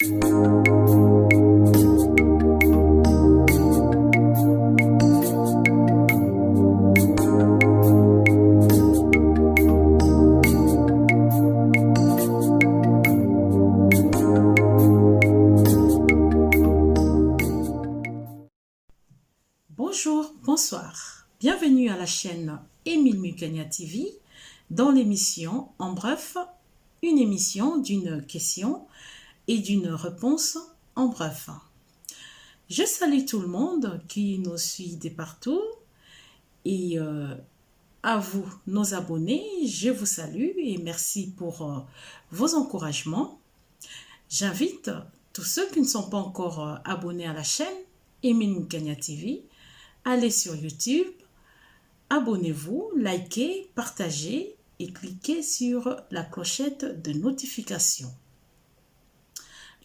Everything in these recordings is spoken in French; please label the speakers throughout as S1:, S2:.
S1: Bonjour, bonsoir. Bienvenue à la chaîne Émile Mukanya TV dans l'émission En bref, une émission d'une question et d'une réponse en bref. Je salue tout le monde qui nous suit de partout et à vous, nos abonnés, je vous salue et merci pour vos encouragements. J'invite tous ceux qui ne sont pas encore abonnés à la chaîne Émile Mukanya TV, allez sur YouTube, abonnez-vous, likez, partagez et cliquez sur la clochette de notification.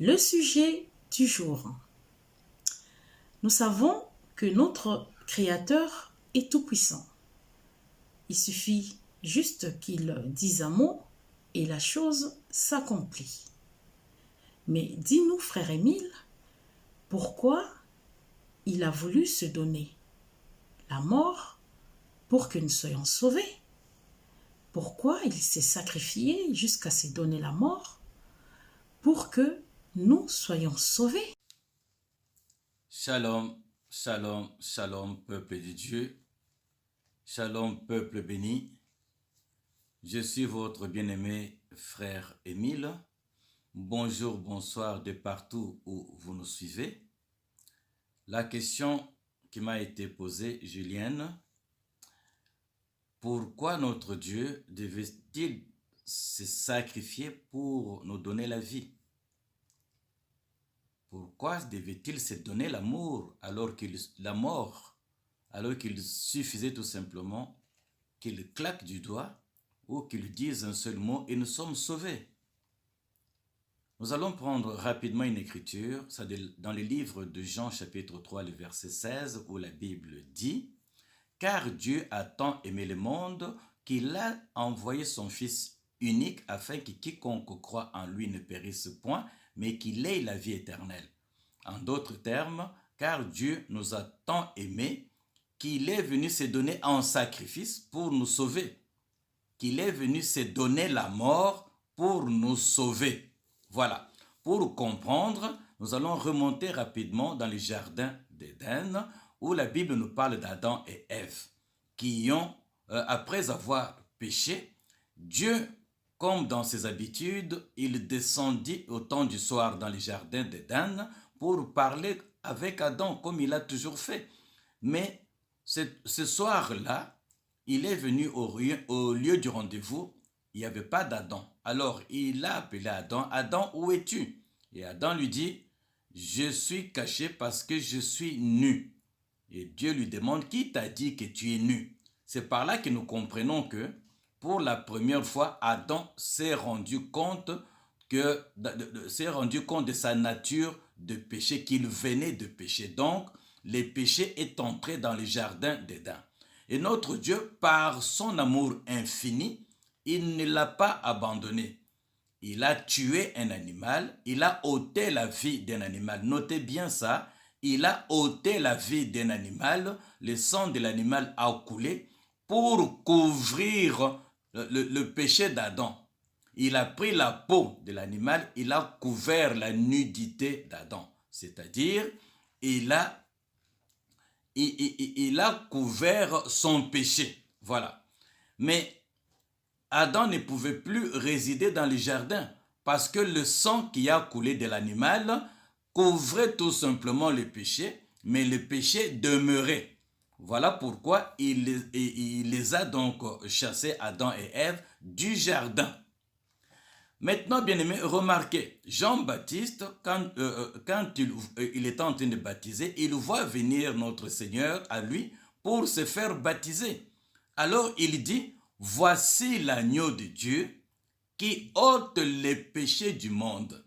S1: Le sujet du jour. Nous savons que notre Créateur est tout-puissant. Il suffit juste qu'il dise un mot et la chose s'accomplit. Mais dis-nous, frère Émile, pourquoi il a voulu se donner la mort pour que nous soyons sauvés? Pourquoi il s'est sacrifié jusqu'à se donner la mort pour que nous soyons sauvés?
S2: Shalom, shalom, shalom, peuple de Dieu. Shalom, peuple béni. Je suis votre bien-aimé frère Émile. Bonjour, bonsoir de partout où vous nous suivez. La question qui m'a été posée, Julienne, pourquoi notre Dieu devait-il se sacrifier pour nous donner la vie? Pourquoi devait-il se donner l'amour la mort, alors qu'il suffisait tout simplement qu'il claque du doigt ou qu'il dise un seul mot et nous sommes sauvés? Nous allons prendre rapidement une écriture, dans le livre de Jean chapitre 3, le verset 16, où la Bible dit « Car Dieu a tant aimé le monde qu'il a envoyé son Fils unique afin que quiconque croit en lui ne périsse point, mais qu'il ait la vie éternelle. » En d'autres termes, car Dieu nous a tant aimés qu'il est venu se donner en sacrifice pour nous sauver, qu'il est venu se donner la mort pour nous sauver. Voilà, pour comprendre, nous allons remonter rapidement dans le jardin d'Éden où la Bible nous parle d'Adam et Ève qui ont, après avoir péché, Dieu, comme dans ses habitudes, il descendit au temps du soir dans le jardin d'Éden pour parler avec Adam comme il a toujours fait. Mais ce soir-là, il est venu au lieu du rendez-vous. Il n'y avait pas d'Adam. Alors, il a appelé Adam, « Adam, où es-tu » Et Adam lui dit, « Je suis caché parce que je suis nu. » Et Dieu lui demande, « Qui t'a dit que tu es nu ?» C'est par là que nous comprenons que, pour la première fois, Adam s'est rendu compte de sa nature de péché, qu'il venait de pécher. Donc, le péché est entré dans le jardin d'Éden. Et notre Dieu, par son amour infini, il ne l'a pas abandonné. Il a tué un animal, il a ôté la vie d'un animal. Notez bien ça, il a ôté la vie d'un animal, le sang de l'animal a coulé pour couvrir le péché d'Adam. Il a pris la peau de l'animal, il a couvert la nudité d'Adam. C'est-à-dire, il a couvert son péché. Voilà. Mais Adam ne pouvait plus résider dans le jardin parce que le sang qui a coulé de l'animal couvrait tout simplement le péché, mais le péché demeurait. Voilà pourquoi il les a donc chassés, Adam et Ève, du jardin. Maintenant, bien aimé, remarquez, Jean-Baptiste, quand il est en train de baptiser, il voit venir notre Seigneur à lui pour se faire baptiser. Alors il dit, « Voici l'agneau de Dieu qui ôte les péchés du monde. »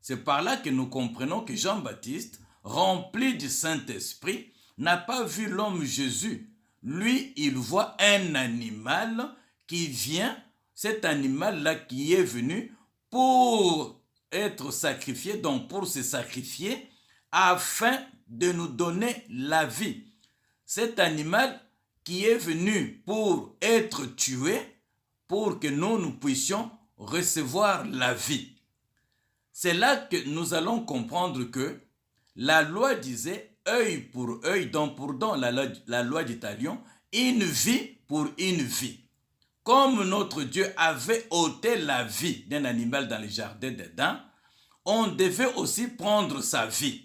S2: C'est par là que nous comprenons que Jean-Baptiste, rempli du Saint-Esprit, n'a pas vu l'homme Jésus. Lui, il voit un animal qui vient, cet animal-là qui est venu pour être sacrifié, donc pour se sacrifier, afin de nous donner la vie. Cet animal qui est venu pour être tué, pour que nous puissions recevoir la vie. C'est là que nous allons comprendre que la loi disait œil pour œil, dent pour dent, la loi d'Italion, une vie pour une vie. Comme notre Dieu avait ôté la vie d'un animal dans le jardin d'Éden, on devait aussi prendre sa vie.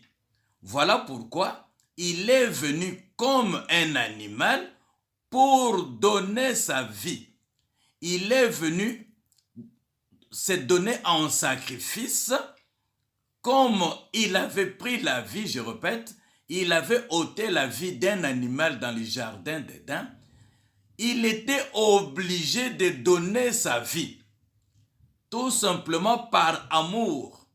S2: Voilà pourquoi il est venu comme un animal pour donner sa vie. Il est venu se donner en sacrifice, comme il avait pris la vie, je répète, il avait ôté la vie d'un animal dans le jardin d'Éden. Il était obligé de donner sa vie, tout simplement par amour,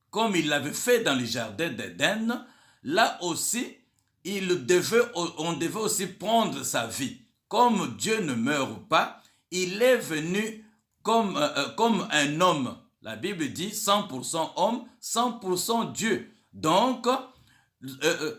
S2: comme il l'avait fait dans le jardin d'Éden. Là aussi, on devait aussi prendre sa vie. Comme Dieu ne meurt pas, il est venu comme un homme. La Bible dit 100% homme, 100% Dieu. Donc,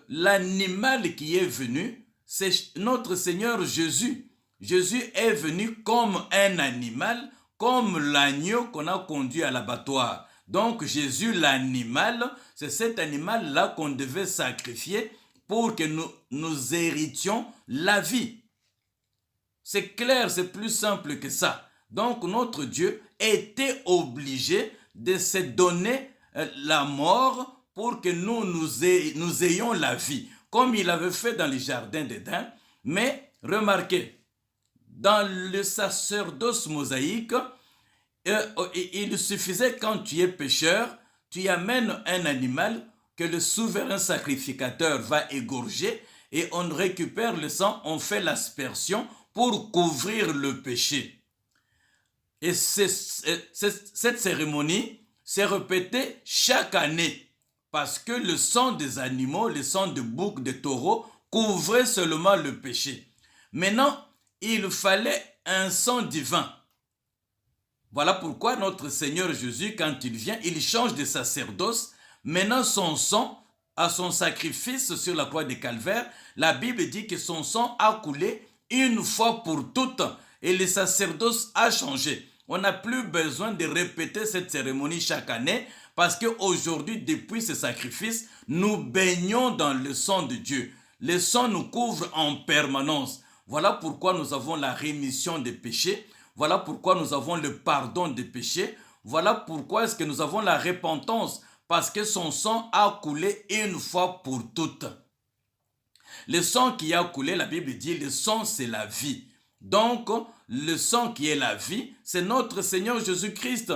S2: l'animal qui est venu, c'est notre Seigneur Jésus. Jésus est venu comme un animal, comme l'agneau qu'on a conduit à l'abattoir. Donc Jésus, l'animal, c'est cet animal-là qu'on devait sacrifier pour que nous héritions la vie. C'est clair, c'est plus simple que ça. Donc notre Dieu était obligé de se donner la mort pour que nous ayons la vie, comme il avait fait dans le jardin d'Éden. Mais remarquez, dans le sacerdoce mosaïque, il suffisait quand tu es pécheur, tu amènes un animal que le souverain sacrificateur va égorger et on récupère le sang, on fait l'aspersion pour couvrir le péché. Et cette cérémonie s'est répétée chaque année parce que le sang des animaux, le sang de boucs, de taureaux couvrait seulement le péché. Maintenant, il fallait un sang divin. Voilà pourquoi notre Seigneur Jésus, quand il vient, il change de sacerdoce. Maintenant, son sang, à son sacrifice sur la croix de Calvaire, la Bible dit que son sang a coulé une fois pour toutes et le sacerdoce a changé. On n'a plus besoin de répéter cette cérémonie chaque année parce qu'aujourd'hui, depuis ce sacrifice, nous baignons dans le sang de Dieu. Le sang nous couvre en permanence. Voilà pourquoi nous avons la rémission des péchés. Voilà pourquoi nous avons le pardon des péchés. Voilà pourquoi est-ce que nous avons la repentance. Parce que son sang a coulé une fois pour toutes. Le sang qui a coulé, la Bible dit, le sang c'est la vie. Donc, le sang qui est la vie, c'est notre Seigneur Jésus-Christ.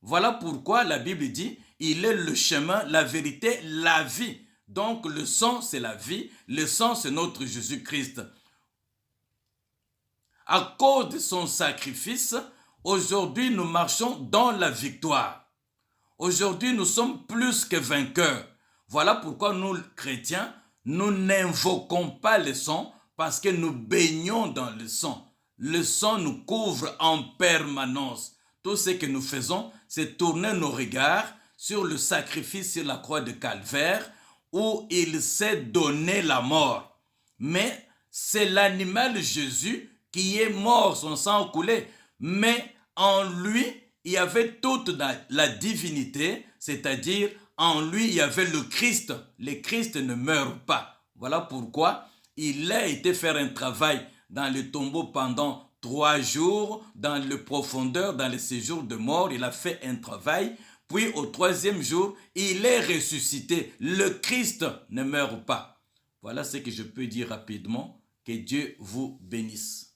S2: Voilà pourquoi la Bible dit, il est le chemin, la vérité, la vie. Donc, le sang c'est la vie, le sang c'est notre Jésus-Christ. À cause de son sacrifice, aujourd'hui nous marchons dans la victoire. Aujourd'hui nous sommes plus que vainqueurs. Voilà pourquoi nous, chrétiens, nous n'invoquons pas le sang parce que nous baignons dans le sang. Le sang nous couvre en permanence. Tout ce que nous faisons, c'est tourner nos regards sur le sacrifice sur la croix de Calvaire où il s'est donné la mort. Mais c'est l'animal Jésus qui est mort, son sang a coulé, mais en lui, il y avait toute la divinité, c'est-à-dire en lui, il y avait le Christ. Le Christ ne meurt pas. Voilà pourquoi il a été faire un travail dans le tombeau pendant 3 jours, dans le profondeur, dans le séjour de mort, il a fait un travail. Puis au 3e jour, il est ressuscité. Le Christ ne meurt pas. Voilà ce que je peux dire rapidement. Que Dieu vous bénisse.